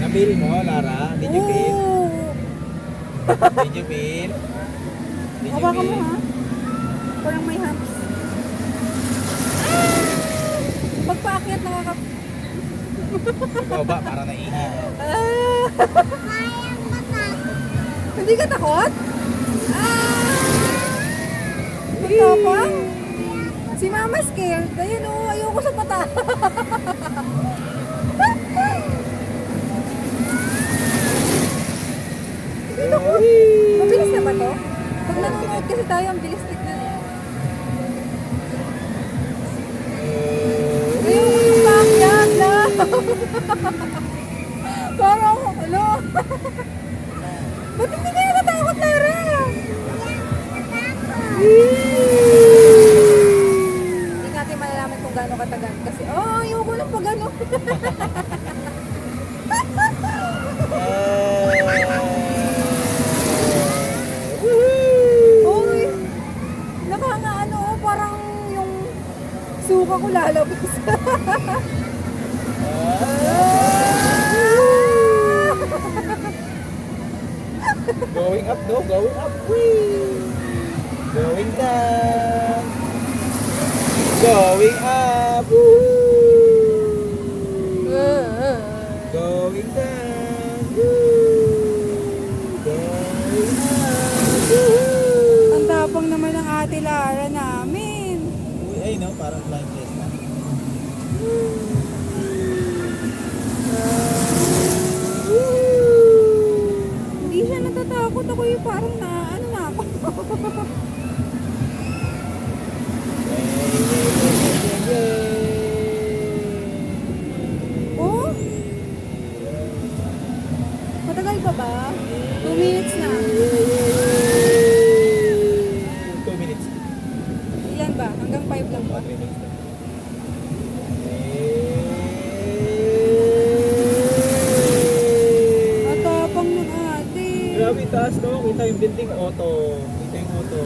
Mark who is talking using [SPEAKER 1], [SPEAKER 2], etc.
[SPEAKER 1] Na-feel mo, Lara? Did you feel?
[SPEAKER 2] Oo.
[SPEAKER 1] Did you feel? Did you
[SPEAKER 2] Hawakan mo
[SPEAKER 1] feel?
[SPEAKER 2] ha. Parang may humps. Ah! Pagpaakyat nakakap...
[SPEAKER 1] Ikaw ba? Para naiinip.
[SPEAKER 2] Ah! Hindi ka takot? Ah! Magtapang? Si Mama scared. Ayun o, ayoko sa mata. Dito ko. Mabilis na ba to? Pag nanonood kasi tayo, ang bilis tignan eh. Ayoko yung paakyat na. Parang, ano? Ba't hindi kayo natakot, Lara? Hindi natin malalaman kung gaano katagal. Kasi, ayoko lang pag ano. Uy, nakakaano, parang yung suka ko lalabas.
[SPEAKER 1] Going up, no? Going up. Whee! Going down. Going up. Woo! Going down. Woo! Going up. Woo!
[SPEAKER 2] Ang tapang naman ng ate Lara namin.
[SPEAKER 1] Uy, ay no, parang blind test na.
[SPEAKER 2] Hindi siya natatakot. Ako yung parang ano na ako. Oh? Matagal pa ba? 2 minutes na.
[SPEAKER 1] 2 minutes.
[SPEAKER 2] Ilan ba? Hanggang 5 lang ba?
[SPEAKER 1] 3 minutes.
[SPEAKER 2] Ang tapang ng ate.
[SPEAKER 1] Grabe taas no, kita yung building auto. Kita yung auto.